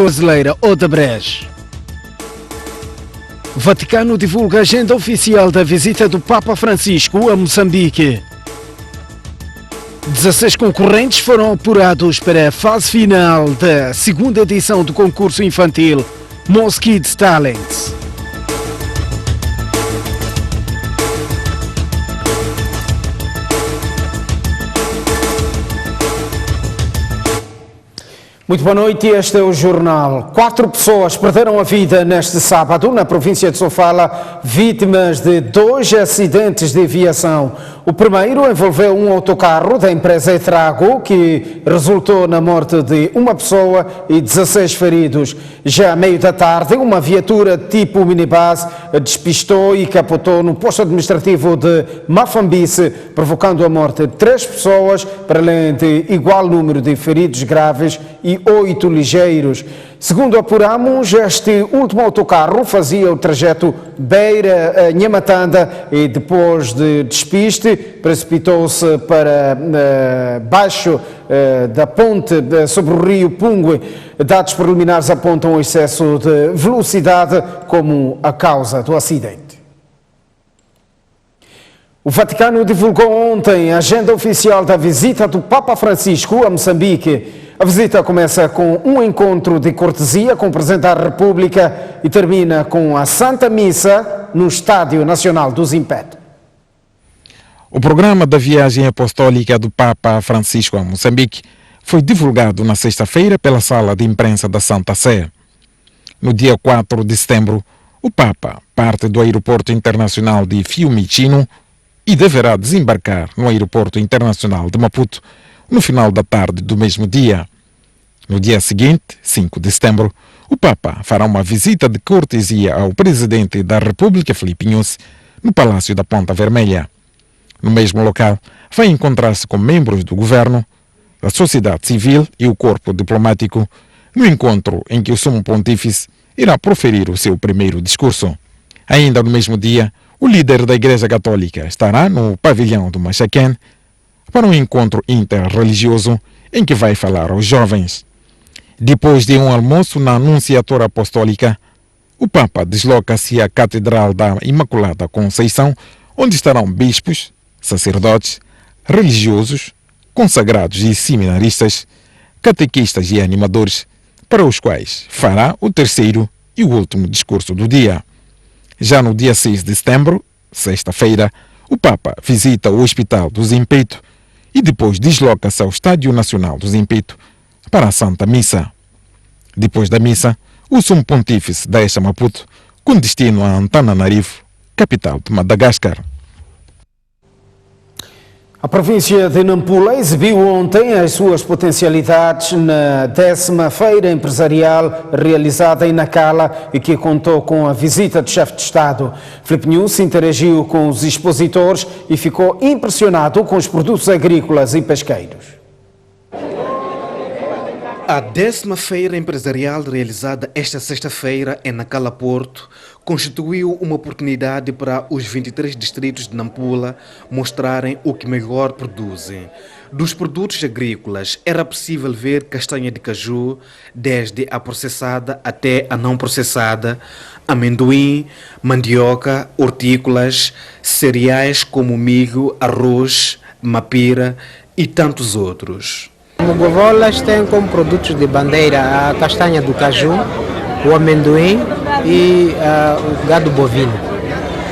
brasileira Odebrecht. O Vaticano divulga a agenda oficial da visita do Papa Francisco a Moçambique. 16 concorrentes foram apurados para a fase final da segunda edição do concurso infantil Most Kids Talents. Muito boa noite, este é o Jornal. 4 pessoas perderam a vida neste sábado na província de Sofala, vítimas de 2 acidentes de aviação. O primeiro envolveu um autocarro da empresa Etrago, que resultou na morte de uma pessoa e 16 feridos. Já à meio da tarde, uma viatura tipo minibus despistou e capotou no posto administrativo de Mafambice, provocando a morte de 3 pessoas, para além de igual número de feridos graves e 8 ligeiros. Segundo apuramos, este último autocarro fazia o trajeto Beira-Nhamatanda e depois de despiste precipitou-se para baixo da ponte sobre o rio Pungue. Dados preliminares apontam o excesso de velocidade como a causa do acidente. O Vaticano divulgou ontem a agenda oficial da visita do Papa Francisco a Moçambique. A visita começa com um encontro de cortesia com o Presidente da República e termina com a Santa Missa no Estádio Nacional do Zimpeto. O programa da viagem apostólica do Papa Francisco a Moçambique foi divulgado na sexta-feira pela Sala de Imprensa da Santa Sé. No dia 4 de setembro, o Papa parte do Aeroporto Internacional de Fiumicino e deverá desembarcar no Aeroporto Internacional de Maputo no final da tarde do mesmo dia. No dia seguinte, 5 de setembro, o Papa fará uma visita de cortesia ao Presidente da República, Filipe Nyusi, no Palácio da Ponta Vermelha. No mesmo local, vai encontrar-se com membros do governo, da sociedade civil e o corpo diplomático, no encontro em que o Sumo Pontífice irá proferir o seu primeiro discurso. Ainda no mesmo dia, o líder da Igreja Católica estará no pavilhão do Machaquén para um encontro interreligioso em que vai falar aos jovens. Depois de um almoço na Anunciatura Apostólica, o Papa desloca-se à Catedral da Imaculada Conceição, onde estarão bispos, sacerdotes, religiosos, consagrados e seminaristas, catequistas e animadores, para os quais fará o terceiro e o último discurso do dia. Já no dia 6 de setembro, sexta-feira, o Papa visita o Hospital do Zimpeto e depois desloca-se ao Estádio Nacional do Zimpeto para a Santa Missa. Depois da missa, o Sumo Pontífice deixa Maputo com destino a Antananarivo, capital de Madagascar. A província de Nampula exibiu ontem as suas potencialidades na 10ª Feira Empresarial realizada em Nacala e que contou com a visita do chefe de Estado. Filipe Nyusi interagiu com os expositores e ficou impressionado com os produtos agrícolas e pesqueiros. A 10ª Feira Empresarial realizada esta sexta-feira em Nacala Porto constituiu uma oportunidade para os 23 distritos de Nampula mostrarem o que melhor produzem. Dos produtos agrícolas era possível ver castanha de caju, desde a processada até a não processada, amendoim, mandioca, hortícolas, cereais como milho, arroz, mapira e tantos outros. Mugovolas tem como produtos de bandeira a castanha do caju, o amendoim e o gado bovino.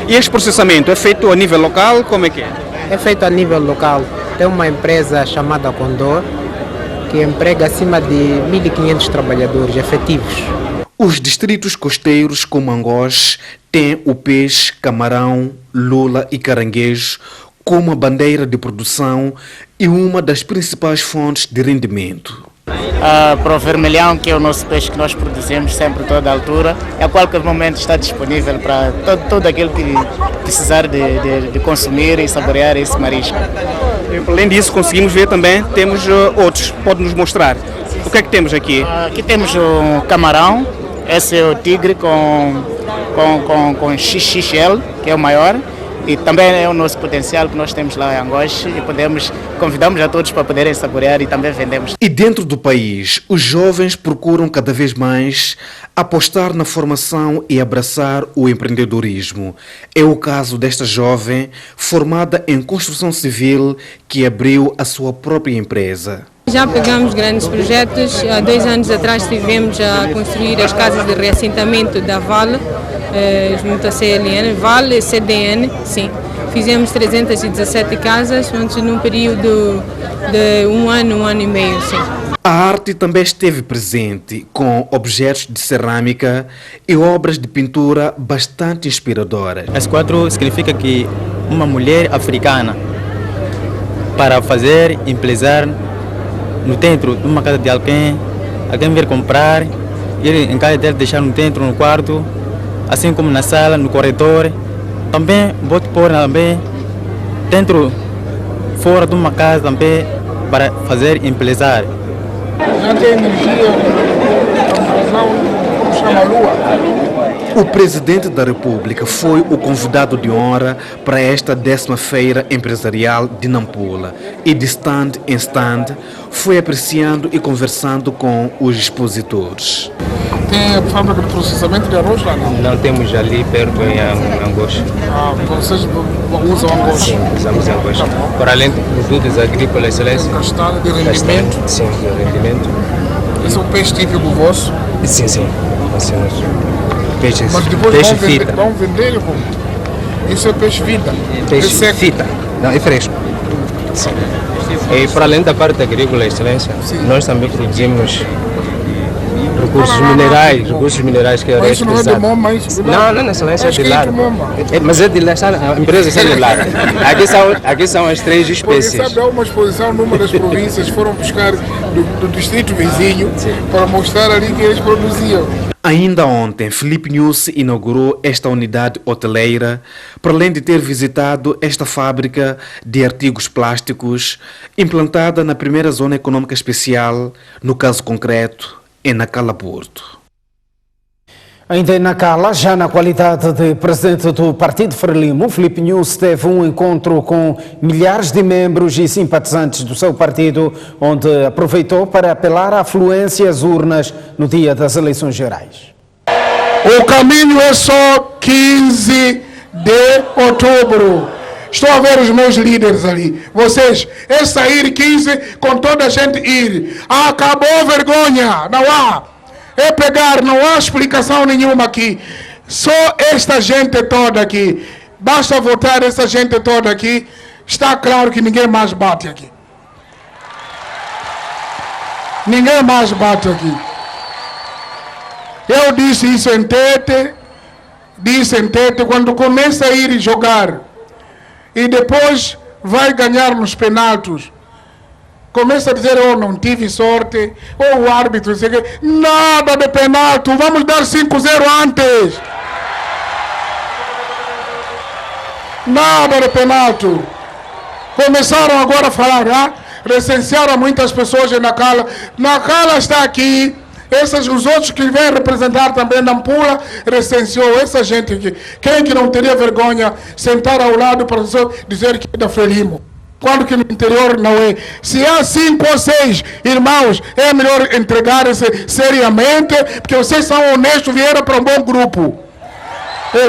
E este processamento é feito a nível local? Como é que é? É feito a nível local. Tem uma empresa chamada Condor que emprega acima de 1.500 trabalhadores efetivos. Os distritos costeiros como Angós têm o peixe, camarão, lula e caranguejo como a bandeira de produção e uma das principais fontes de rendimento. Para o vermelhão, que é o nosso peixe que nós produzimos sempre a toda altura, a qualquer momento está disponível para todo aquele que precisar de consumir e saborear esse marisco. Além disso, conseguimos ver também, temos outros, pode nos mostrar. O que é que temos aqui? Aqui temos o camarão, esse é o tigre com XXL, que é o maior. E também é o nosso potencial que nós temos lá em Angoche e convidamos a todos para poderem saborear e também vendemos. E dentro do país, os jovens procuram cada vez mais apostar na formação e abraçar o empreendedorismo. É o caso desta jovem formada em construção civil que abriu a sua própria empresa. Já pegamos grandes projetos. Há 2 anos atrás estivemos a construir as casas de reassentamento da Vale, junto à CLN, Vale, CDN, sim. Fizemos 317 casas, antes num período de um ano e meio, sim. A arte também esteve presente, com objetos de cerâmica e obras de pintura bastante inspiradoras. As 4 significa que uma mulher africana, para fazer empresário no dentro de uma casa de alguém vir comprar, ir em casa dele deixar no dentro, no quarto, assim como na sala, no corredor. Também pode pôr também dentro, fora de uma casa também, para fazer empresário. Já tem energia, como chama a lua. O presidente da República foi o convidado de honra para esta 10ª Feira Empresarial de Nampula e de stand em stand foi apreciando e conversando com os expositores. Tem a fábrica de processamento de arroz lá? Não temos ali perto em Angoche. Vocês usam Angoche? Sim, usamos Angoche. Para além de produtos agrícolas excelentes. Castanha de rendimento? Sim, de rendimento. Esse é um peixe típico vosso? Sim, sim. Peixes, mas depois peixe vão vender como? Isso é peixe vida? Peixe fita. Não, é fresco. Sim. E para além da parte agrícola excelência, nós também produzimos recursos minerais que mas isso não é de Moma, isso? Não, não é excelência, é de lá. Mas é de lá, a empresa está de lá. Aqui são as 3 espécies. Porque sabe, há uma exposição numa das províncias, foram buscar do distrito vizinho para mostrar ali que eles produziam. Ainda ontem, Filipe News inaugurou esta unidade hoteleira, para além de ter visitado esta fábrica de artigos plásticos, implantada na primeira zona econômica especial, no caso concreto, em Nacala Porto. Ainda em Nacala, já na qualidade de presidente do Partido Frelimo, Filipe News teve um encontro com milhares de membros e simpatizantes do seu partido, onde aproveitou para apelar à afluência às urnas no dia das eleições gerais. O caminho é só 15 de outubro. Estou a ver os meus líderes ali. Vocês, é sair 15 com toda a gente ir. Acabou a vergonha, não há. É pegar, não há explicação nenhuma aqui. Só esta gente toda aqui. Basta votar essa gente toda aqui. Está claro que ninguém mais bate aqui. Ninguém mais bate aqui. Eu disse isso em Tete. Quando começa a ir jogar e depois vai ganhar nos penaltis, começa a dizer, eu não tive sorte, ou o árbitro, nada de penalti, vamos dar 5-0 antes. Nada de penalti. Começaram agora a falar, recensearam muitas pessoas em Nacala. Nacala está aqui, os outros que vêm representar também Nampula, recenseou essa gente aqui. Quem que não teria vergonha sentar ao lado para dizer que é da Frelimo? Quando que no interior não é. Se há 5 ou 6 irmãos, é melhor entregar-se seriamente, porque vocês são honestos, vieram para um bom grupo.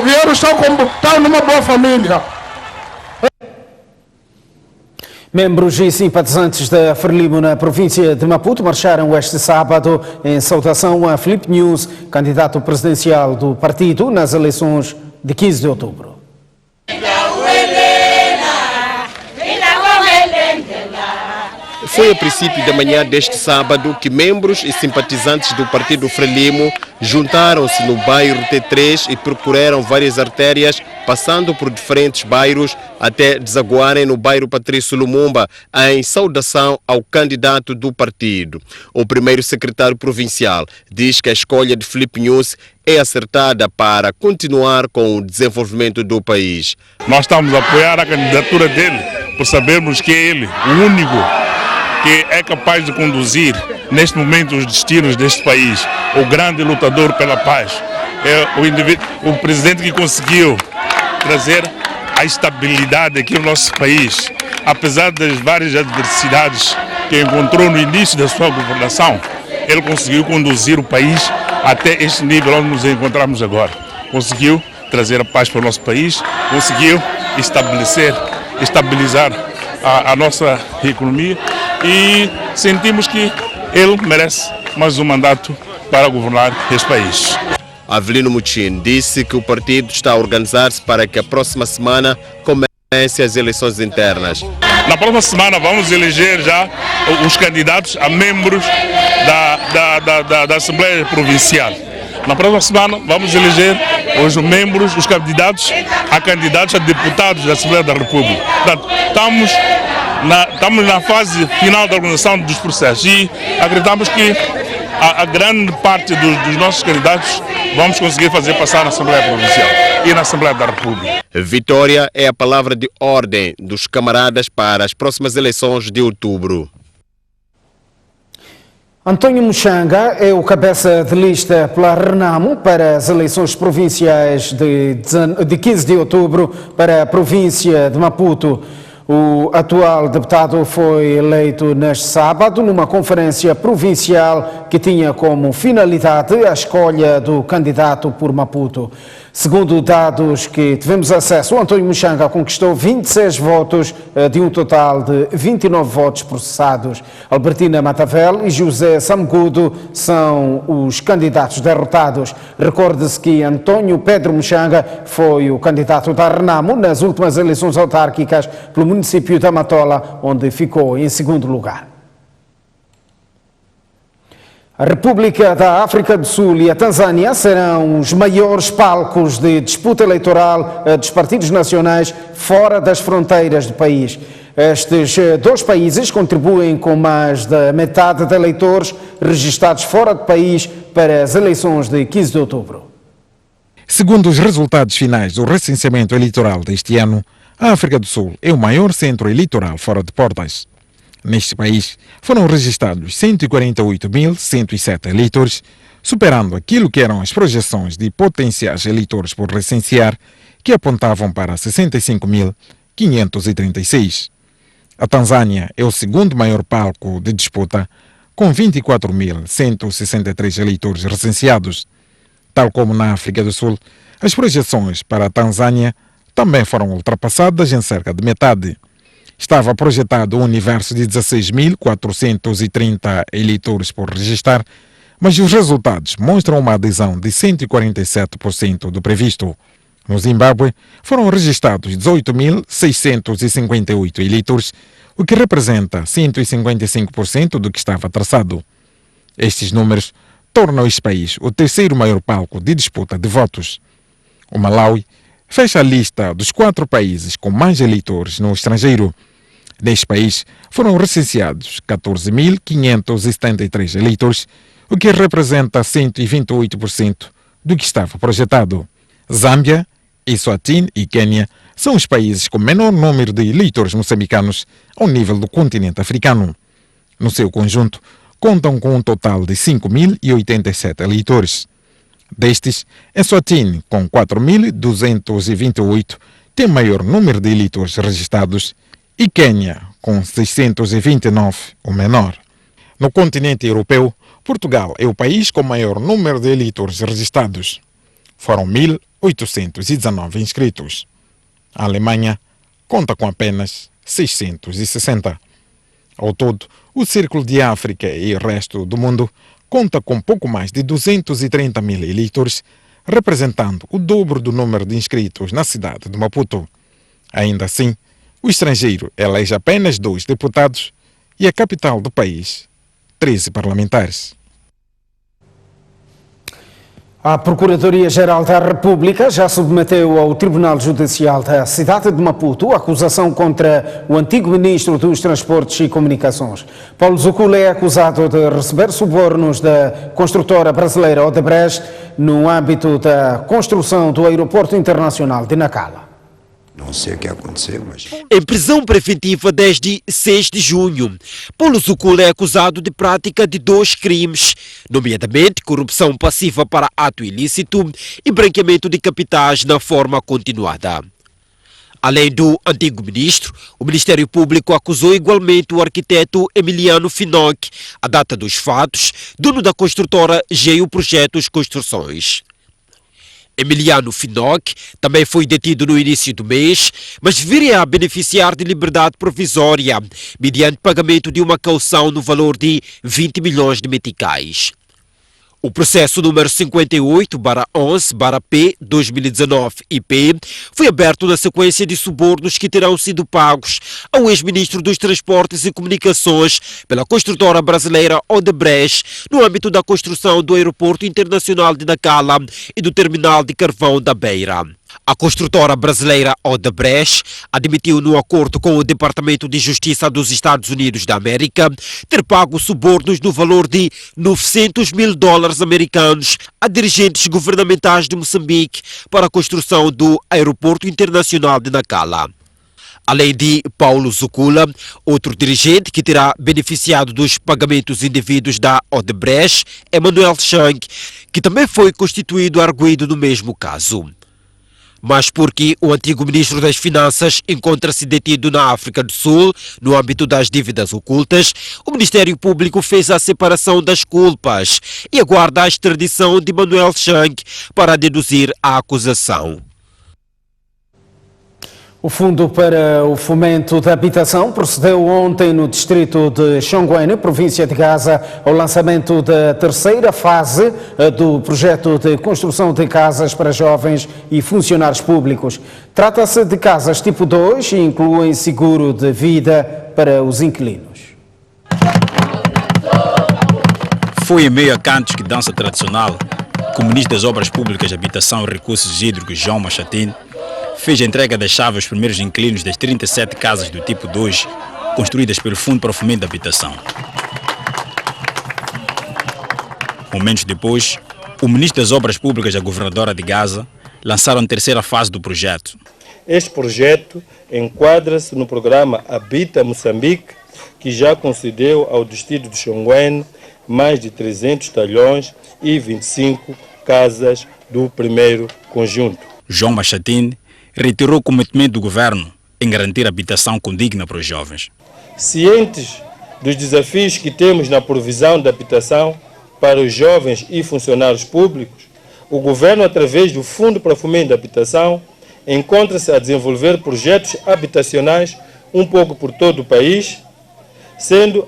Vieram, estão numa boa família. Membros e simpatizantes da Frelimo na província de Maputo marcharam este sábado em saudação a Filipe News, candidato presidencial do partido nas eleições de 15 de outubro. Foi a princípio da manhã deste sábado que membros e simpatizantes do Partido Frelimo juntaram-se no bairro T3 e percorreram várias artérias, passando por diferentes bairros até desaguarem no bairro Patrício Lumumba, em saudação ao candidato do partido. O primeiro secretário provincial diz que a escolha de Filipe News é acertada para continuar com o desenvolvimento do país. Nós estamos a apoiar a candidatura dele, por sabermos que é ele, o único que é capaz de conduzir neste momento os destinos deste país, o grande lutador pela paz. É o presidente que conseguiu trazer a estabilidade aqui no nosso país. Apesar das várias adversidades que encontrou no início da sua governação, ele conseguiu conduzir o país até este nível onde nos encontramos agora. Conseguiu trazer a paz para o nosso país, conseguiu estabilizar a nossa economia e sentimos que ele merece mais um mandato para governar este país. Avelino Muchin disse que o partido está a organizar-se para que a próxima semana comece as eleições internas. Na próxima semana vamos eleger já os candidatos a membros da Assembleia Provincial. Na próxima semana vamos eleger os membros, os candidatos a deputados da Assembleia da República. Portanto, estamos na fase final da organização dos processos e acreditamos que a grande parte dos nossos candidatos vamos conseguir fazer passar na Assembleia Provincial e na Assembleia da República. Vitória é a palavra de ordem dos camaradas para as próximas eleições de outubro. António Muxanga é o cabeça de lista pela Renamo para as eleições provinciais de 15 de outubro para a província de Maputo. O atual deputado foi eleito neste sábado numa conferência provincial que tinha como finalidade a escolha do candidato por Maputo. Segundo dados que tivemos acesso, o António Muxanga conquistou 26 votos de um total de 29 votos processados. Albertina Matavel e José Samgudo são os candidatos derrotados. Recorde-se que António Pedro Muxanga foi o candidato da Renamo nas últimas eleições autárquicas pelo município da Matola, onde ficou em segundo lugar. A República da África do Sul e a Tanzânia serão os maiores palcos de disputa eleitoral dos partidos nacionais fora das fronteiras do país. Estes dois países contribuem com mais da metade de eleitores registados fora do país para as eleições de 15 de outubro. Segundo os resultados finais do recenseamento eleitoral deste ano, a África do Sul é o maior centro eleitoral fora de portas. Neste país foram registrados 148.107 eleitores, superando aquilo que eram as projeções de potenciais eleitores por recensear, que apontavam para 65.536. A Tanzânia é o segundo maior palco de disputa, com 24.163 eleitores recenseados. Tal como na África do Sul, as projeções para a Tanzânia também foram ultrapassadas em cerca de metade. Estava projetado um universo de 16.430 eleitores por registrar, mas os resultados mostram uma adesão de 147% do previsto. No Zimbábue, foram registrados 18.658 eleitores, o que representa 155% do que estava traçado. Estes números tornam este país o terceiro maior palco de disputa de votos. O Malawi fecha a lista dos 4 países com mais eleitores no estrangeiro. Neste país foram recenseados 14.573 eleitores, o que representa 128% do que estava projetado. Zâmbia, Eswatini e Quênia são os países com menor número de eleitores moçambicanos ao nível do continente africano. No seu conjunto, contam com um total de 5.087 eleitores. Destes, Eswatini, com 4.228, tem maior número de eleitores registrados, e Quênia, com 629, o menor. No continente europeu, Portugal é o país com maior número de eleitores registrados. Foram 1.819 inscritos. A Alemanha conta com apenas 660. Ao todo, o Círculo de África e o resto do mundo conta com pouco mais de 230 mil eleitores, representando o dobro do número de inscritos na cidade de Maputo. Ainda assim, o estrangeiro elege apenas 2 deputados e a capital do país, 13 parlamentares. A Procuradoria-Geral da República já submeteu ao Tribunal Judicial da cidade de Maputo a acusação contra o antigo Ministro dos Transportes e Comunicações. Paulo Zucula é acusado de receber subornos da construtora brasileira Odebrecht no âmbito da construção do Aeroporto Internacional de Nacala. Não sei o que aconteceu, mas... Em prisão preventiva desde 6 de junho, Paulo Zucula é acusado de prática de 2 crimes, nomeadamente corrupção passiva para ato ilícito e branqueamento de capitais na forma continuada. Além do antigo ministro, o Ministério Público acusou igualmente o arquiteto Emiliano Finoc, a data dos fatos, dono da construtora Geo Projetos Construções. Emiliano Finoc também foi detido no início do mês, mas viria a beneficiar de liberdade provisória, mediante pagamento de uma caução no valor de 20 milhões de meticais. O processo número 58/11/P-2019-IP foi aberto na sequência de subornos que terão sido pagos ao ex-ministro dos Transportes e Comunicações pela construtora brasileira Odebrecht no âmbito da construção do Aeroporto Internacional de Nacala e do Terminal de Carvão da Beira. A construtora brasileira Odebrecht admitiu no acordo com o Departamento de Justiça dos Estados Unidos da América ter pago subornos no valor de $900 mil americanos a dirigentes governamentais de Moçambique para a construção do Aeroporto Internacional de Nacala. Além de Paulo Zukula, outro dirigente que terá beneficiado dos pagamentos indevidos da Odebrecht é Manuel Chang, que também foi constituído arguido no mesmo caso. Mas porque o antigo ministro das Finanças encontra-se detido na África do Sul, no âmbito das dívidas ocultas, o Ministério Público fez a separação das culpas e aguarda a extradição de Manuel Chang para deduzir a acusação. O Fundo para o Fomento da Habitação procedeu ontem no distrito de Xonguene, província de Gaza, ao lançamento da terceira fase do projeto de construção de casas para jovens e funcionários públicos. Trata-se de casas tipo 2 e incluem seguro de vida para os inquilinos. Foi em meio a cantos que dança tradicional que o Ministro das Obras Públicas, Habitação e Recursos Hídricos, João Machatin, fez a entrega das chaves aos primeiros inquilinos das 37 casas do tipo 2, construídas pelo Fundo para o Fomento da Habitação. Momentos depois, o Ministro das Obras Públicas e a Governadora de Gaza lançaram a terceira fase do projeto. Este projeto enquadra-se no programa Habita Moçambique, que já concedeu ao distrito de Xonguene mais de 300 talhões e 25 casas do primeiro conjunto. João Machatin reiterou o comprometimento do governo em garantir habitação condigna para os jovens. Cientes dos desafios que temos na provisão de habitação para os jovens e funcionários públicos, o governo, através do Fundo para o Fomento da Habitação, encontra-se a desenvolver projetos habitacionais um pouco por todo o país, sendo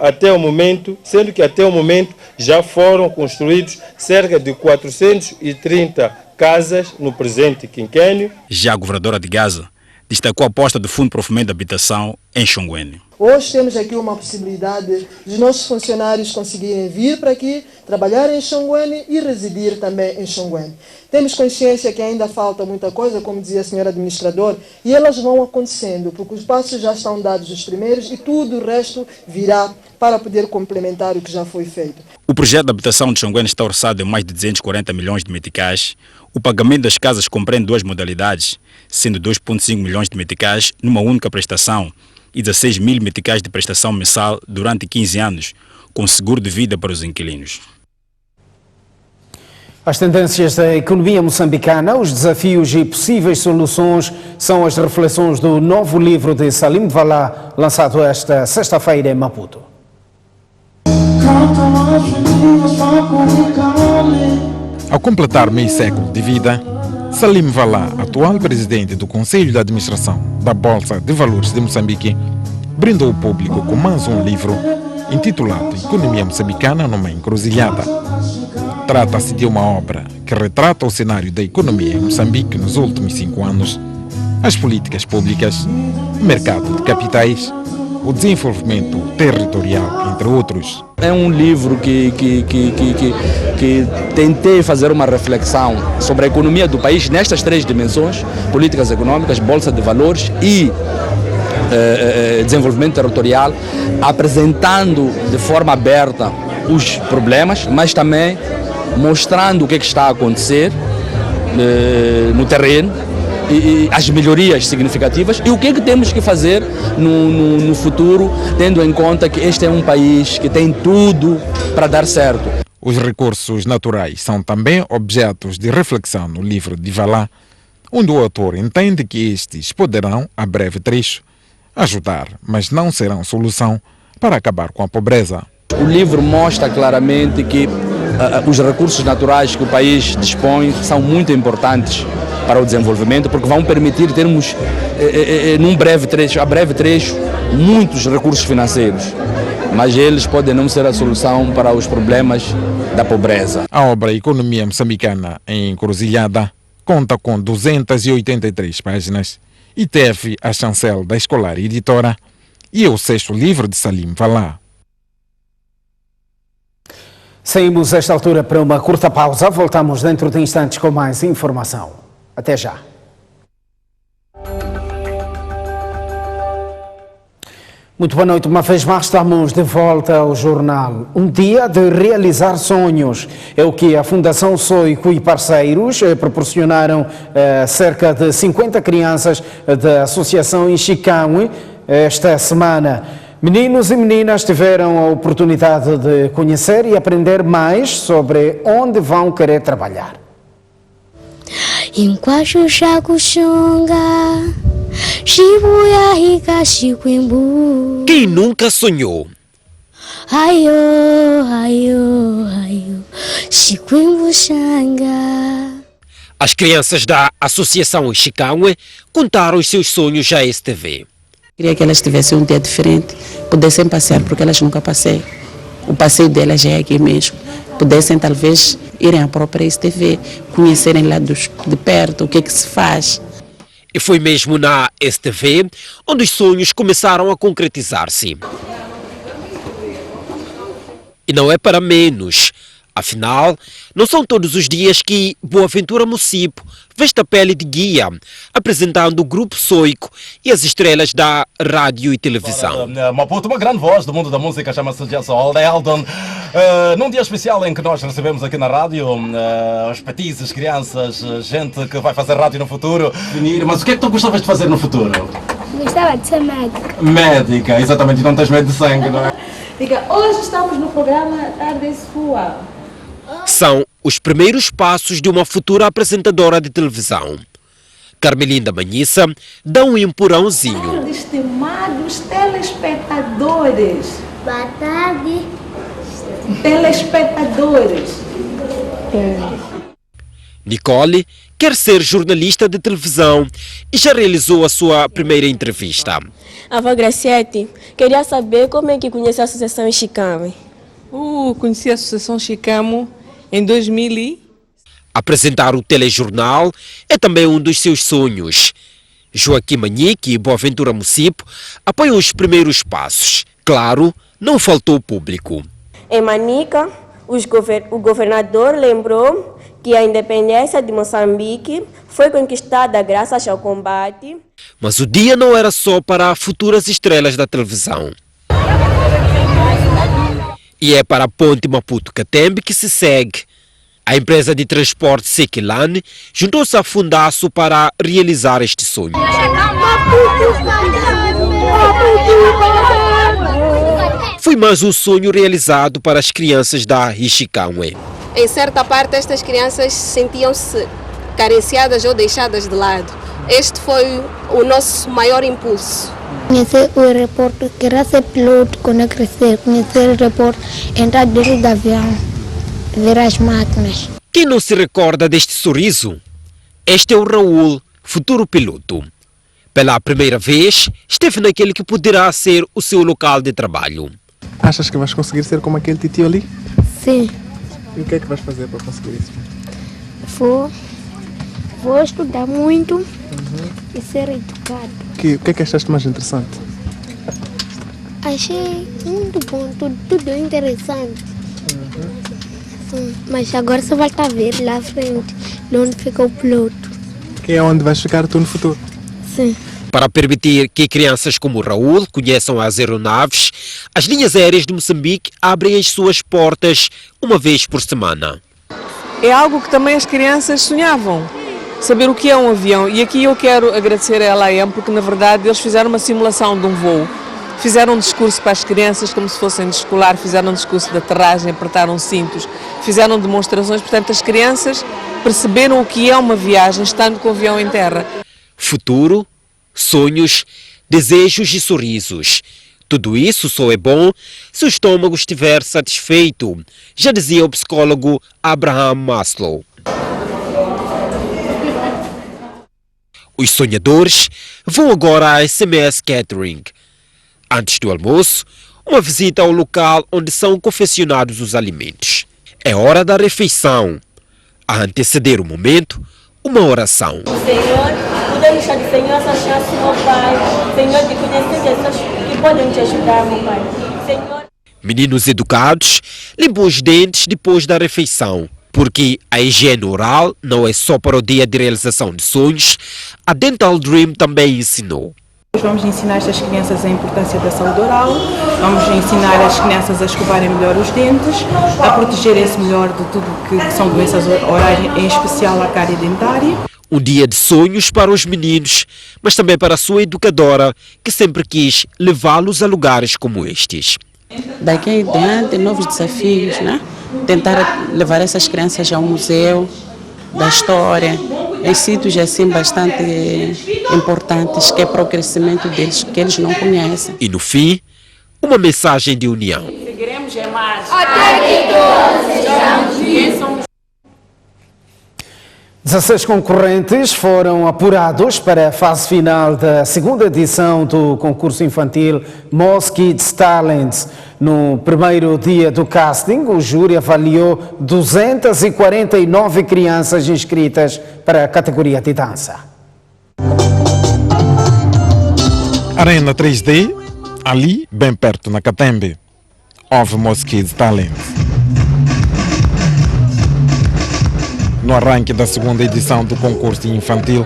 que até o momento já foram construídos cerca de 430 casas no presente quinquênio. Já a Governadora de Gaza destacou a aposta do Fundo para o Fomento da Habitação em Xonguene. Hoje temos aqui uma possibilidade de nossos funcionários conseguirem vir para aqui, trabalhar em Xonguene e residir também em Xonguene. Temos consciência que ainda falta muita coisa, como dizia a senhora administradora, e elas vão acontecendo, porque os passos já estão dados os primeiros e tudo o resto virá para poder complementar o que já foi feito. O projeto de habitação de Xonguene está orçado em mais de 240 milhões de meticais. O pagamento das casas compreende duas modalidades, sendo 2,5 milhões de meticais numa única prestação e 16 mil meticais de prestação mensal durante 15 anos, com seguro de vida para os inquilinos. As tendências da economia moçambicana, os desafios e possíveis soluções são as reflexões do novo livro de Salim Valá, lançado esta sexta-feira em Maputo. Ao completar meio século de vida, Salim Valá, atual presidente do Conselho de Administração da Bolsa de Valores de Moçambique, brindou o público com mais um livro intitulado Economia Moçambicana numa Encruzilhada. Trata-se de uma obra que retrata o cenário da economia em Moçambique nos últimos 5 anos, as políticas públicas, o mercado de capitais, o desenvolvimento territorial, entre outros. É um livro que tentei fazer uma reflexão sobre a economia do país nestas 3 dimensões: políticas econômicas, bolsa de valores e desenvolvimento territorial, apresentando de forma aberta os problemas, mas também mostrando o que está a acontecer no terreno e as melhorias significativas e o que temos que fazer no futuro, tendo em conta que este é um país que tem tudo para dar certo. Os recursos naturais são também objetos de reflexão no livro de Valá, onde o autor entende que estes poderão, a breve trecho, ajudar, mas não serão solução para acabar com a pobreza. O livro mostra claramente que os recursos naturais que o país dispõe são muito importantes para o desenvolvimento, porque vão permitir termos, a breve trecho, muitos recursos financeiros, mas eles podem não ser a solução para os problemas da pobreza. A obra Economia Moçambicana em Encruzilhada conta com 283 páginas e teve a chancela da Escolar Editora e é o 6º livro de Salim Valá. Saímos esta altura para uma curta pausa, voltamos dentro de instantes com mais informação. Até já. Muito boa noite, uma vez mais estamos de volta ao jornal. Um dia de realizar sonhos é o que a Fundação Soico e parceiros proporcionaram a cerca de 50 crianças da Associação Ixicamwe esta semana. Meninos e meninas tiveram a oportunidade de conhecer e aprender mais sobre onde vão querer trabalhar. Quem nunca sonhou? As crianças da Associação Ixicamwe contaram os seus sonhos à STV. Queria que elas tivessem um dia diferente, pudessem passear, porque elas nunca passeiam. O passeio delas já é aqui mesmo. Pudessem talvez irem à própria STV, conhecerem lá de perto o que é que se faz. E foi mesmo na STV onde os sonhos começaram a concretizar-se. E não é para menos. Afinal, não são todos os dias que Boaventura Mucipo veste a pele de guia, apresentando o Grupo Soico e as estrelas da rádio e televisão. Maputo, uma grande voz do mundo da música, chama-se Jesse Eldon. Num dia especial em que nós recebemos aqui na rádio os petizes, crianças, gente que vai fazer rádio no futuro. Mas o que é que tu gostavas de fazer no futuro? Gostava de ser médica. Médica, exatamente, e não tens medo de sangue, não é? Diga, hoje estamos no programa Tarde Sua. São os primeiros passos de uma futura apresentadora de televisão. Carmelinda Manhissa dá um empurrãozinho. Estimados telespectadores. Boa tarde. Telespectadores. Nicole quer ser jornalista de televisão e já realizou a sua primeira entrevista. Avó Graciete, queria saber como é que conhece a Associação Ixicamwe. Conheci a Associação Ixicamwe em 2000. Apresentar o telejornal é também um dos seus sonhos. Joaquim Manique e Boaventura Mucipo apoiam os primeiros passos. Claro, não faltou público. Em Manica, o governador lembrou que a independência de Moçambique foi conquistada graças ao combate. Mas o dia não era só para futuras estrelas da televisão. E é para a Ponte Maputo-Catembe que se segue. A empresa de transporte Sequilane juntou-se a Fundaço para realizar este sonho. Foi mais um sonho realizado para as crianças da Ixicamwe. Em certa parte, estas crianças sentiam-se carenciadas ou deixadas de lado. Este foi o nosso maior impulso. Conhecer o aeroporto, queria ser piloto quando eu crescer. Conhecer o aeroporto, entrar dentro do avião, ver as máquinas. Quem não se recorda deste sorriso? Este é o Raul, futuro piloto. Pela primeira vez, esteve naquele que poderá ser o seu local de trabalho. Achas que vais conseguir ser como aquele titio ali? Sim. E o que é que vais fazer para conseguir isso? Vou estudar muito e ser educado. O que é que achaste mais interessante? Achei muito bom, tudo interessante. Sim, mas agora só vai estar a ver lá à frente, onde fica o piloto. Que é onde vais ficar tu no futuro? Sim. Para permitir que crianças como Raul conheçam as aeronaves, as linhas aéreas de Moçambique abrem as suas portas uma vez por semana. É algo que também as crianças sonhavam, saber o que é um avião. E aqui eu quero agradecer à LAM, porque na verdade eles fizeram uma simulação de um voo. fizeram um discurso para as crianças como se fossem de escolar, fizeram um discurso de aterragem, apertaram cintos, fizeram demonstrações, portanto as crianças perceberam o que é uma viagem estando com o avião em terra. Futuro, sonhos, desejos e sorrisos. Tudo isso só é bom se o estômago estiver satisfeito, já dizia o psicólogo Abraham Maslow. Os sonhadores vão agora à SMS Catering. Antes do almoço, uma visita ao local onde são confeccionados os alimentos. É hora da refeição. A anteceder o momento, uma oração. Senhor, podemos pedir, Senhor, essa chance, meu Pai. Senhor, de conhecer pessoas que podem te ajudar, meu Pai. Senhor. Meninos educados limpam os dentes depois da refeição, porque a higiene oral não é só para o dia de realização de sonhos, a Dental Dream também ensinou. Vamos ensinar estas crianças a importância da saúde oral, vamos ensinar as crianças a escovarem melhor os dentes, a protegerem-se melhor de tudo que são doenças orais, em especial a cárie dentária. Um dia de sonhos para os meninos, mas também para a sua educadora, que sempre quis levá-los a lugares como estes. Daqui em diante, novos desafios, né? Tentar levar essas crianças ao museu da história, em sítios assim bastante importantes, que é para o crescimento deles, que eles não conhecem. E no fim, uma mensagem de união. Seguiremos em marcha até que todos sejamos quem somos. 16 concorrentes foram apurados para a fase final da segunda edição do concurso infantil Moz Kids Talents. No primeiro dia do casting, o júri avaliou 249 crianças inscritas para a categoria de dança. Arena 3D, ali, bem perto na Catembe. Houve Moz Kids Talents. No arranque da segunda edição do concurso infantil,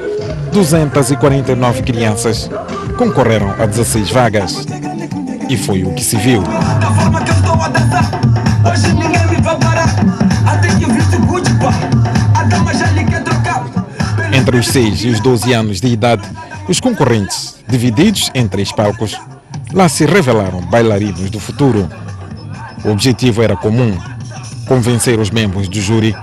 249 crianças concorreram a 16 vagas. E foi o que se viu. Entre os 6 e os 12 anos de idade, os concorrentes, divididos em 3 palcos, lá se revelaram bailarinos do futuro. O objetivo era comum: convencer os membros do júri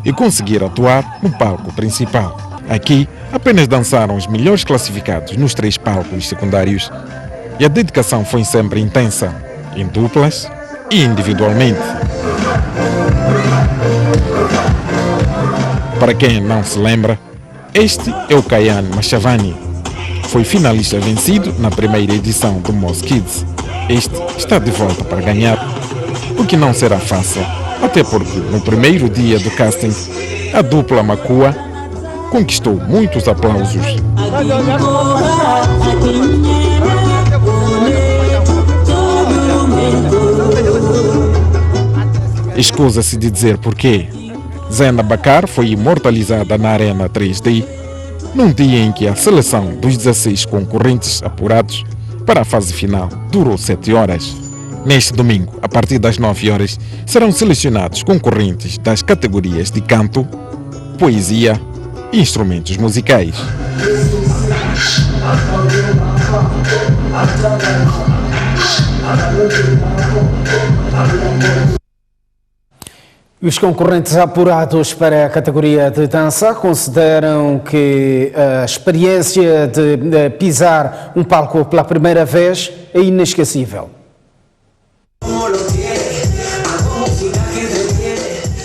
e conseguir atuar no palco principal. Aqui, apenas dançaram os melhores classificados nos 3 palcos secundários e a dedicação foi sempre intensa, em duplas e individualmente. Para quem não se lembra, este é o Kayane Machavani. Foi finalista vencido na primeira edição do Moz Kids. Este está de volta para ganhar, o que não será fácil. Até porque, no primeiro dia do casting, a dupla Makua conquistou muitos aplausos. Escusa-se de dizer porquê. Zena Bakar foi imortalizada na Arena 3D, num dia em que a seleção dos 16 concorrentes apurados para a fase final durou 7 horas. Neste domingo, a partir das 9 horas, serão selecionados concorrentes das categorias de canto, poesia e instrumentos musicais. Os concorrentes apurados para a categoria de dança consideram que a experiência de pisar um palco pela primeira vez é inesquecível.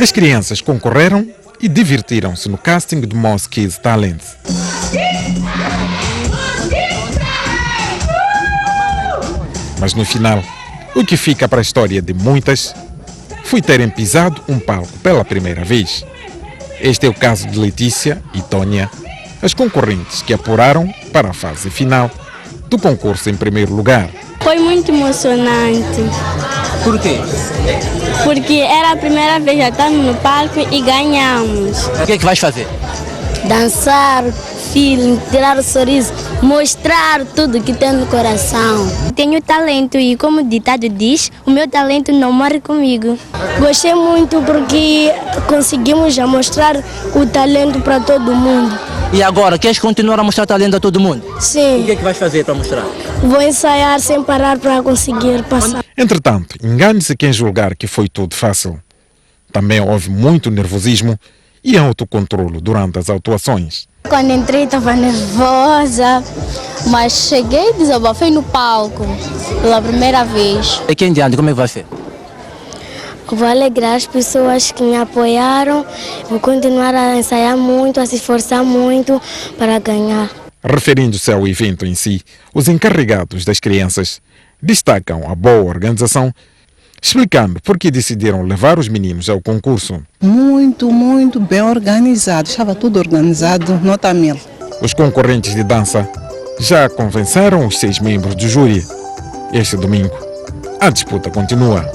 As crianças concorreram e divertiram-se no casting do Moz Kids Talents. Mas no final, o que fica para a história de muitas foi terem pisado um palco pela primeira vez. Este é o caso de Letícia e Tônia, as concorrentes que apuraram para a fase final do concurso em primeiro lugar. Foi muito emocionante. Por quê? Porque era a primeira vez que estamos no palco e ganhamos. O que é que vais fazer? Dançar, feeling, tirar o sorriso, mostrar tudo que tem no coração. Tenho talento e, como o ditado diz, o meu talento não morre comigo. Gostei muito porque conseguimos já mostrar o talento para todo mundo. E agora, queres continuar a mostrar talento a todo mundo? Sim. O que é que vais fazer para mostrar? Vou ensaiar sem parar para conseguir passar. Entretanto, engane-se quem julgar que foi tudo fácil. Também houve muito nervosismo e autocontrole durante as atuações. Quando entrei estava nervosa, mas cheguei e desabafei no palco pela primeira vez. Aqui em diante, como é que vai ser? Vou alegrar as pessoas que me apoiaram, vou continuar a ensaiar muito, a se esforçar muito para ganhar. Referindo-se ao evento em si, os encarregados das crianças destacam a boa organização, explicando por que decidiram levar os meninos ao concurso. Muito bem organizado, estava tudo organizado, nota 1000. Os concorrentes de dança já convenceram os 6 membros do júri. Este domingo, a disputa continua.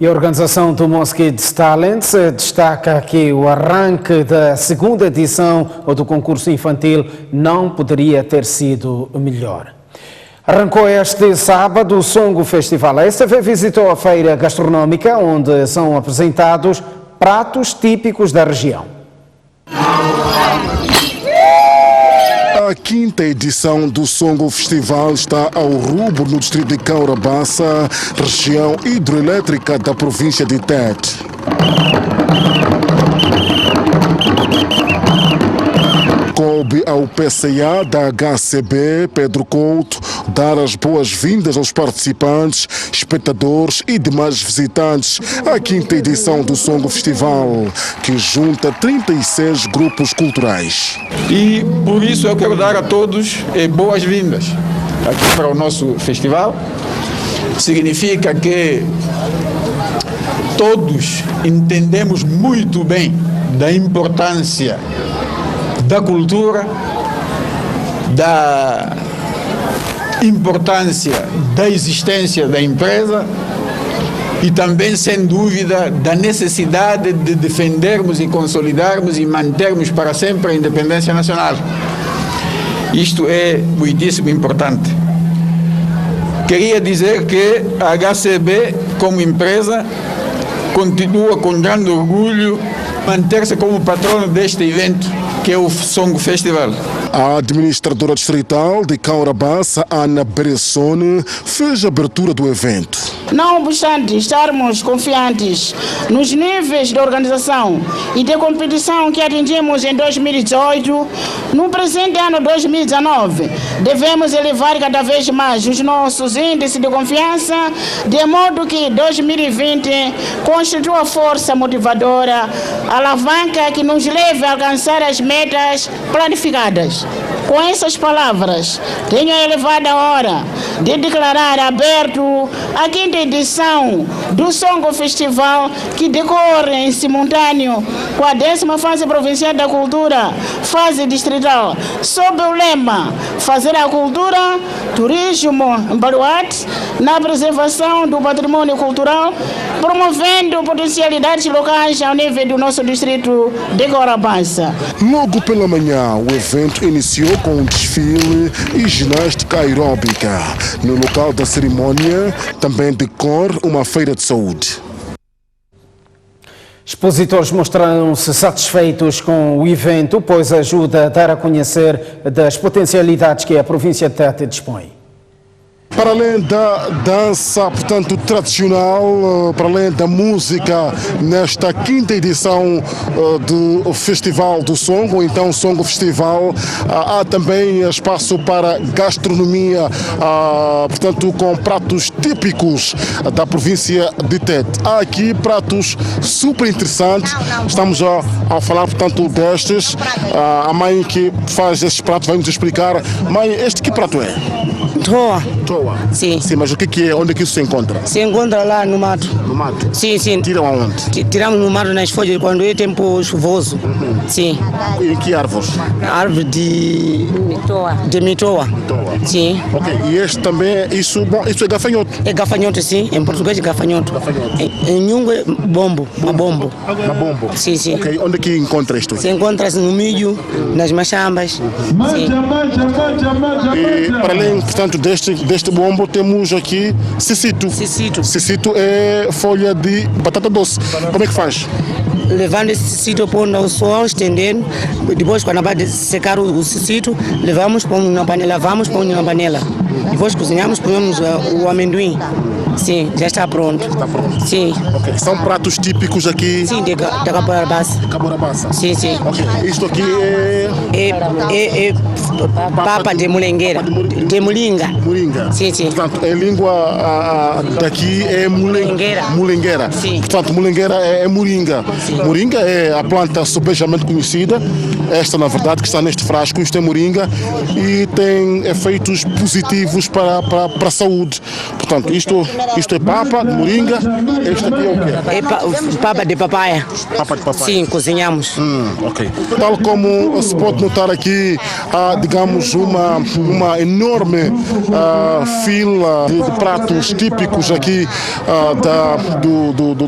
E a organização do Mosquitos Talents destaca que o arranque da segunda edição do concurso infantil não poderia ter sido melhor. Arrancou este sábado o Songo Festival. A STV visitou a feira gastronómica, onde são apresentados pratos típicos da região. A quinta edição do Songo Festival está ao rubro no distrito de Caurabaça, região hidroelétrica da província de Tete. Coube ao PCA da HCB, Pedro Couto, dar as boas-vindas aos participantes, espectadores e demais visitantes à quinta edição do Songo Festival, que junta 36 grupos culturais. E por isso eu quero dar a todos boas-vindas aqui para o nosso festival. Significa que todos entendemos muito bem da importância da cultura, da importância da existência da empresa e também, sem dúvida, da necessidade de defendermos e consolidarmos e mantermos para sempre a independência nacional. Isto é muitíssimo importante. Queria dizer que a HCB, como empresa, continua com grande orgulho manter-se como patrono deste evento, que é o Songo Festival. A administradora distrital de Caurabaça, Ana Beressone, fez a abertura do evento. Não obstante estarmos confiantes nos níveis de organização e de competição que atingimos em 2018, no presente ano 2019, devemos elevar cada vez mais os nossos índices de confiança, de modo que 2020 constitua a força motivadora, alavanca que nos leve a alcançar as metas planificadas. Com essas palavras, tenho a elevada hora de declarar aberto a quinta edição do Songo Festival, que decorre em simultâneo com a 10ª fase provincial da cultura, fase distrital, sob o lema Fazer a cultura, turismo em baluarte, na preservação do patrimônio cultural, promovendo potencialidades locais ao nível do nosso distrito de Caurabaça. Logo pela manhã, o evento iniciou com um desfile e ginástica aeróbica. No local da cerimônia, também decorre uma feira de saúde. Expositores mostraram-se satisfeitos com o evento, pois ajuda a dar a conhecer das potencialidades que a província de Tete dispõe. Para além da dança, portanto, tradicional, para além da música, nesta quinta edição do Festival do Songo, então Songo Festival, há também espaço para gastronomia, portanto, com pratos típicos da província de Tete. Há aqui pratos super interessantes, estamos a falar, portanto, destes. A mãe que faz estes pratos vai nos explicar. Mãe, este que prato é? Toa. Toa? Sim. Sim, mas o que é? Onde é que isso se encontra? Se encontra lá no mato. No mato? Sim, sim. Tiram aonde? Tiramos no mato nas folhas quando é tempo chuvoso. Sim. Em que árvores? Árvore de mitoa. De mitoa. Sim. Ok, e este também, isso é gafanhoto? É gafanhoto, sim. Em português é gafanhoto. Gafanhoto. Em Nhungo é bombo. Mabombo. Mabombo? Sim, sim. Ok, onde é que encontra isto? Se encontra no milho, nas machambas. Sim. Para além, portanto, deste bombo, temos aqui cicito. Cicito é folha de batata doce. Como é que faz? Levando esse cicito, pondo ao sol, estendendo. Depois, quando vai secar o cicito, levamos, pomos na panela, Depois cozinhamos, pomos o amendoim. Sim, já está pronto. Está pronto? Sim. Okay. São pratos típicos aqui? Sim, da Caborabassa. Caborabassa? Sim, sim. Okay. Isto aqui é papa de mulengueira. De mulinga. Mulinga? Sim, sim. Portanto, a língua daqui é mulengueira. Sim. Portanto, mulengueira é moringa. Sim. Moringa é a planta subejamente conhecida. Esta, na verdade, que está neste frasco, isto é moringa e tem efeitos positivos para a saúde. Portanto, isto é papa de moringa. Este aqui é o quê? É papa de papaya. Papa de papaya. Sim, cozinhamos. Ok. Tal como se pode notar aqui, há, digamos, uma enorme fila de pratos típicos aqui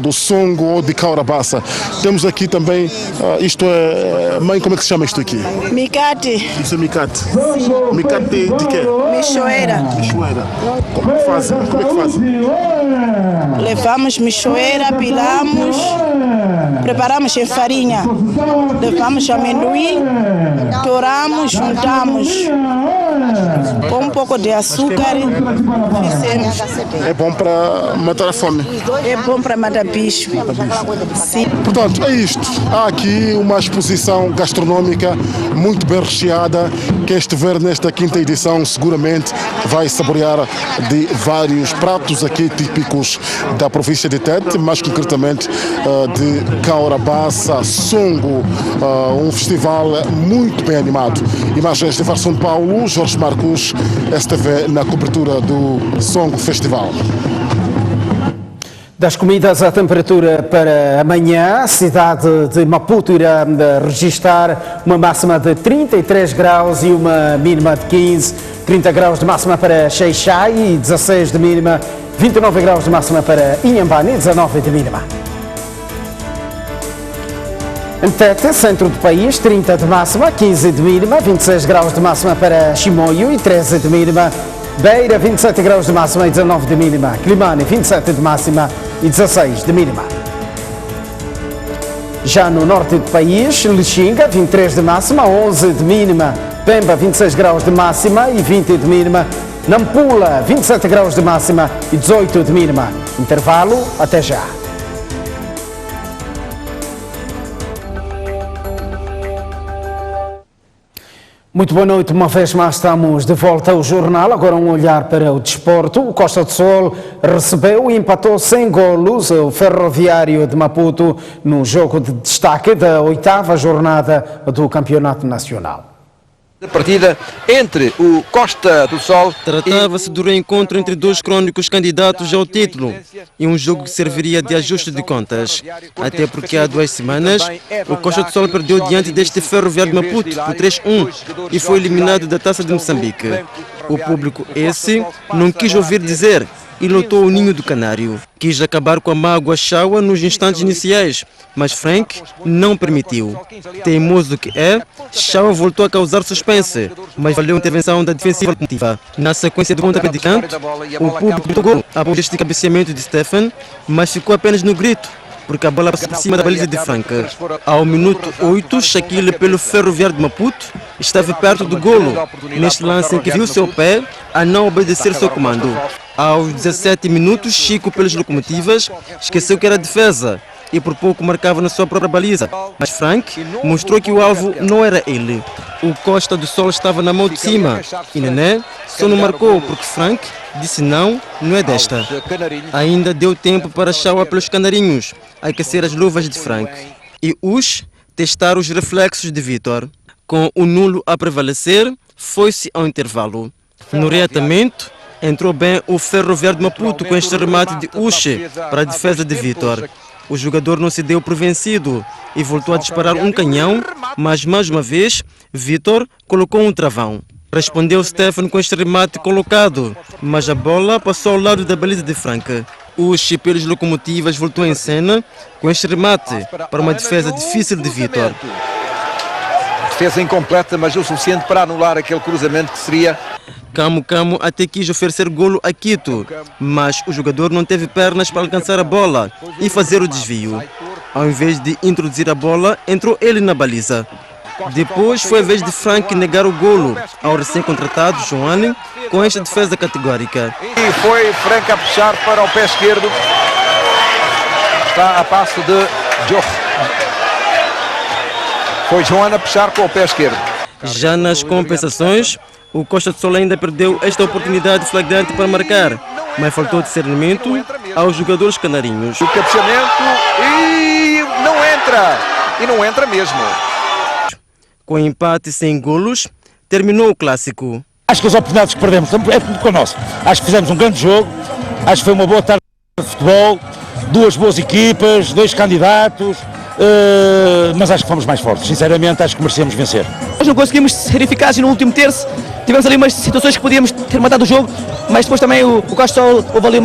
do Songo ou de Caurabassa. Temos aqui também, isto é, mãe, como é que se chama isto aqui? Micate. Isso é micate. Micate de quê? Michoeira. Como é que fazem? Levamos michoeira, pilamos, preparamos em farinha. Levamos amendoim, toramos, juntamos com um pouco de açúcar. Fizemos. É bom para matar a fome? É bom para matar bicho. Sim. Portanto, é isto. Há aqui uma exposição gastronómica muito bem recheada. Quem estiver nesta quinta edição seguramente vai saborear de vários pratos aqui típicos da província de Tete, mais concretamente de Caurabassa, Songo, um festival muito bem animado. Imagens de Var São Paulo, Jorge Marcos, STV, na cobertura do Songo Festival. Das comidas à temperatura para amanhã, a cidade de Maputo irá registrar uma máxima de 33 graus e uma mínima de 15, 30 graus de máxima para Xai-Xai e 16 de mínima, 29 graus de máxima para Inhambane e 19 de mínima. Em Tete, centro do país, 30 de máxima, 15 de mínima, 26 graus de máxima para Chimoio e 13 de mínima. Beira, 27 graus de máxima e 19 de mínima. Climane, 27 de máxima e 16 de mínima. Já no norte do país, Lixinga, 23 de máxima, 11 de mínima. Pemba, 26 graus de máxima e 20 de mínima. Nampula, 27 graus de máxima e 18 de mínima. Intervalo, até já. Muito boa noite, uma vez mais estamos de volta ao jornal, agora um olhar para o desporto. O Costa do Sol recebeu e empatou sem golos o Ferroviário de Maputo no jogo de destaque da 8ª jornada do Campeonato Nacional. A partida entre o Costa do Sol. Tratava-se do reencontro entre dois crônicos candidatos ao título e um jogo que serviria de ajuste de contas. Até porque há 2 semanas o Costa do Sol perdeu diante deste Ferroviário de Maputo por 3-1 e foi eliminado da Taça de Moçambique. O público esse não quis ouvir dizer e lotou o ninho do Canário. Quis acabar com a mágoa Chaua nos instantes iniciais, mas Frank não permitiu. Teimoso que é, Chaua voltou a causar suspense, mas valeu a intervenção da defensiva locomotiva. Na sequência do pontapé de canto, o público tocou após este cabeceamento de Stefan, mas ficou apenas no grito, porque a bola passou por cima da baliza de Frank. Ao minuto 8, Shaquille pelo Ferroviário de Maputo estava perto do golo, neste lance em que viu seu pé a não obedecer seu comando. Aos 17 minutos, Chico pelas locomotivas esqueceu que era defesa e por pouco marcava na sua própria baliza, mas Frank mostrou que o alvo não era ele. O Costa do Sol estava na mão de cima e Nené só não marcou porque Frank disse não é desta. Ainda deu tempo para Chaua pelos canarinhos aquecer as luvas de Frank e os testar os reflexos de Vitor. Com o nulo a prevalecer, foi-se ao intervalo. No reatamento, entrou bem o Ferroviário de Maputo com este remate de Uche para a defesa de Vitor. O jogador não se deu por vencido e voltou a disparar um canhão, mas mais uma vez, Vitor colocou um travão. Respondeu Stefan com este remate colocado, mas a bola passou ao lado da baliza de Frank. Uche pelas locomotivas voltou em cena com este remate para uma defesa difícil de Vitor. defesa incompleta, mas o suficiente para anular aquele cruzamento que seria... Camo até quis oferecer golo a Quito, mas o jogador não teve pernas para alcançar a bola e fazer o desvio. Ao invés de introduzir a bola, entrou ele na baliza. Depois foi a vez de Frank negar o golo ao recém-contratado Joane com esta defesa categórica. E foi Frank a puxar para o pé esquerdo. Está a passo de Joe. Foi Joane a puxar com o pé esquerdo. Já nas compensações, o Costa do Sol ainda perdeu esta oportunidade flagrante para marcar, mas faltou discernimento aos jogadores canarinhos. O cabeceamento e não entra! E não entra mesmo. Com empate sem golos, terminou o clássico. Acho que as oportunidades que perdemos é tudo com nós. Acho que fizemos um grande jogo, acho que foi uma boa tarde de futebol, duas boas equipas, dois candidatos, mas acho que fomos mais fortes. Sinceramente, acho que merecemos vencer. Nós não conseguimos ser eficazes no último terço, tivemos ali umas situações que podíamos ter matado o jogo, mas depois também o Costa houve ali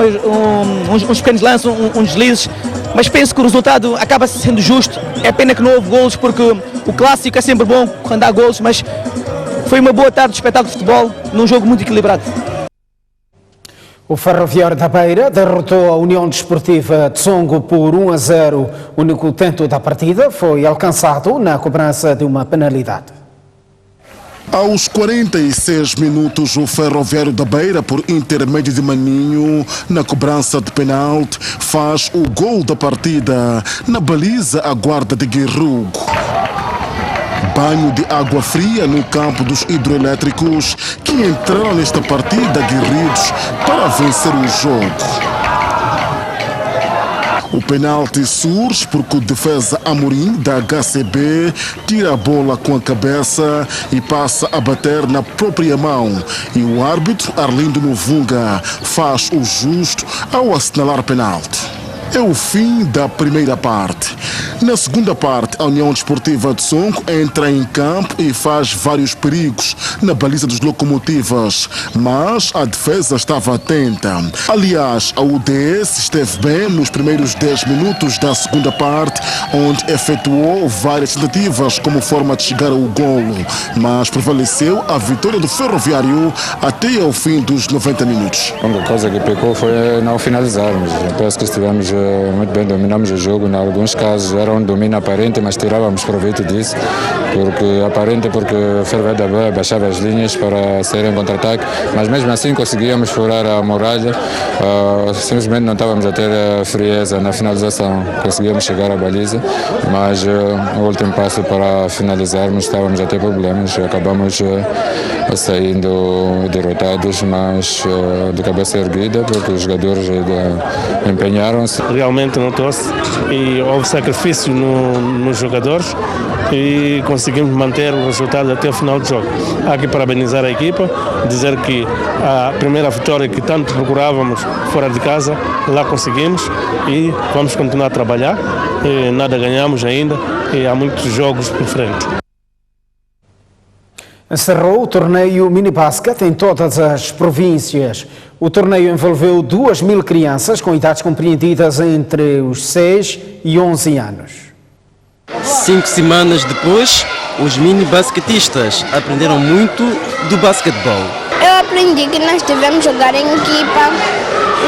uns pequenos lances, uns deslizes, mas penso que o resultado acaba sendo justo. É pena que não houve golos, porque o clássico é sempre bom quando há golos, mas foi uma boa tarde de espetáculo de futebol, num jogo muito equilibrado. O Ferroviário da Beira derrotou a União Desportiva de Songo por 1-0. O único tento da partida foi alcançado na cobrança de uma penalidade. Aos 46 minutos, o Ferroviário da Beira, por intermédio de Maninho, na cobrança de penalti, faz o gol da partida. Na baliza, a guarda de Guerrugo. Banho de água fria no campo dos hidroelétricos que entraram nesta partida aguerridos para vencer o jogo. O penalti surge porque o defesa Amorim da HCB tira a bola com a cabeça e passa a bater na própria mão. E o árbitro Arlindo Novunga faz o justo ao assinalar penalti. É o fim da primeira parte. Na segunda parte, a União Desportiva de Songo entra em campo e faz vários perigos na baliza dos Locomotivas, mas a defesa estava atenta. Aliás, a UDS esteve bem nos primeiros 10 minutos da segunda parte, onde efetuou várias tentativas como forma de chegar ao golo, mas prevaleceu a vitória do Ferroviário até ao fim dos 90 minutos. A única coisa que pecou foi não finalizarmos. Eu penso que estivemos muito bem, dominamos o jogo. Em alguns casos era um domínio aparente, mas tirávamos proveito disso, porque o Ferroviário da Beira baixava as linhas para serem contra-ataque, mas mesmo assim conseguíamos furar a muralha. Simplesmente não estávamos a ter frieza na finalização. Conseguíamos chegar à baliza, mas o último passo para finalizarmos estávamos a ter problemas. Acabamos saindo derrotados, mas de cabeça erguida, porque os jogadores empenharam-se. Realmente notou-se e houve sacrifício nos jogadores e conseguimos manter o resultado até o final do jogo. Há que parabenizar a equipa, dizer que a primeira vitória que tanto procurávamos fora de casa, lá conseguimos e vamos continuar a trabalhar. E nada ganhamos ainda e há muitos jogos por frente. Encerrou o torneio Minibasket em todas as províncias. O torneio envolveu 2.000 crianças com idades compreendidas entre os 6 e 11 anos. 5 semanas depois, os mini-basquetistas aprenderam muito do basquetebol. Eu aprendi que nós devemos jogar em equipa,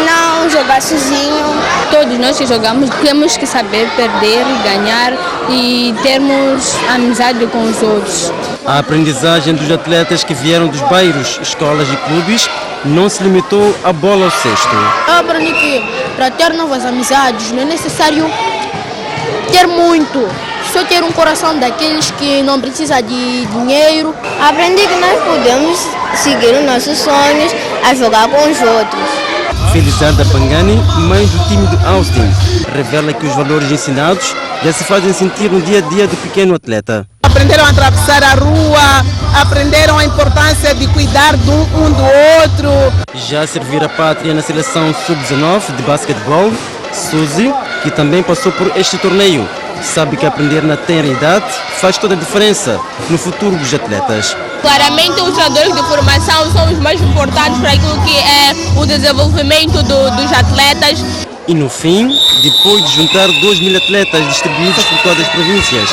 não jogar sozinho. Todos nós que jogamos temos que saber perder e ganhar e termos amizade com os outros. A aprendizagem dos atletas que vieram dos bairros, escolas e clubes não se limitou à bola ao cesto. Eu aprendi que para ter novas amizades não é necessário ter muito, só ter um coração daqueles que não precisa de dinheiro. Aprendi que nós podemos seguir os nossos sonhos a jogar com os outros. Felizarda Pangani, mãe do time de Austin, revela que os valores ensinados já se fazem sentir no dia a dia do pequeno atleta. Aprenderam a atravessar a rua, aprenderam a importância de cuidar um do outro. Já servir a pátria na seleção sub-19 de basquetebol, Suzy, que também passou por este torneio, sabe que aprender na tenra idade faz toda a diferença no futuro dos atletas. Claramente os jogadores de formação são os mais importantes para aquilo que é o desenvolvimento dos atletas. E no fim, depois de juntar 2.000 atletas distribuídos por todas as províncias,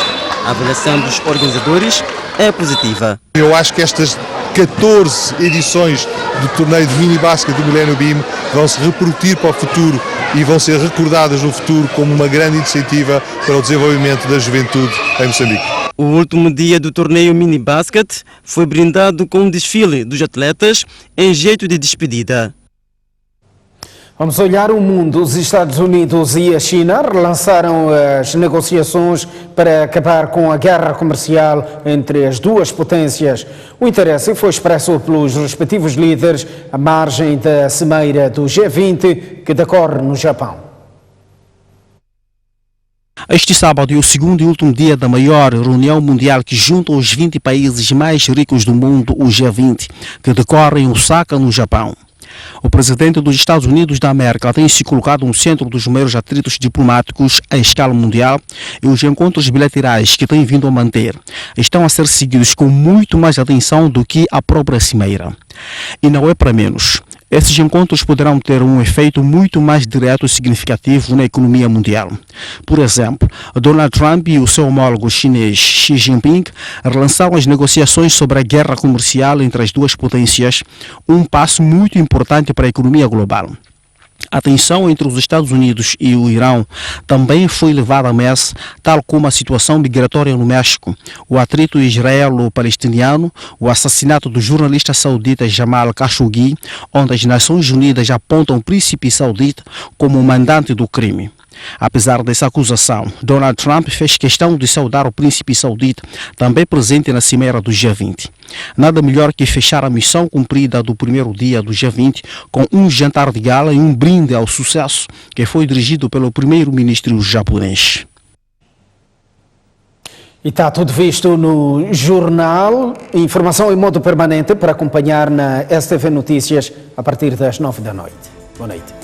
a avaliação dos organizadores é positiva. Eu acho que estas 14 edições do torneio de mini-basquete do Millennium Beam vão se repercutir para o futuro e vão ser recordadas no futuro como uma grande iniciativa para o desenvolvimento da juventude em Moçambique. O último dia do torneio mini-basquete foi brindado com um desfile dos atletas em jeito de despedida. Vamos olhar o mundo. Os Estados Unidos e a China relançaram as negociações para acabar com a guerra comercial entre as duas potências. O interesse foi expresso pelos respectivos líderes à margem da cimeira do G20 que decorre no Japão. Este sábado é o segundo e último dia da maior reunião mundial que junta os 20 países mais ricos do mundo, o G20, que decorre em Osaka, no Japão. O presidente dos Estados Unidos da América tem se colocado no centro dos maiores atritos diplomáticos à escala mundial e os encontros bilaterais que tem vindo a manter estão a ser seguidos com muito mais atenção do que a própria cimeira. E não é para menos. Esses encontros poderão ter um efeito muito mais direto e significativo na economia mundial. Por exemplo, Donald Trump e o seu homólogo chinês Xi Jinping relançaram as negociações sobre a guerra comercial entre as duas potências, um passo muito importante para a economia global. A tensão entre os Estados Unidos e o Irão também foi levada à mesa, tal como a situação migratória no México, o atrito israelo-palestiniano, o assassinato do jornalista saudita Jamal Khashoggi, onde as Nações Unidas apontam o príncipe saudita como o mandante do crime. Apesar dessa acusação, Donald Trump fez questão de saudar o príncipe saudita, também presente na cimeira do G20. Nada melhor que fechar a missão cumprida do primeiro dia do G20 com um jantar de gala e um brinde ao sucesso que foi dirigido pelo primeiro-ministro japonês. E está tudo visto no jornal. Informação em modo permanente para acompanhar na STV Notícias a partir das 9 da noite. Boa noite.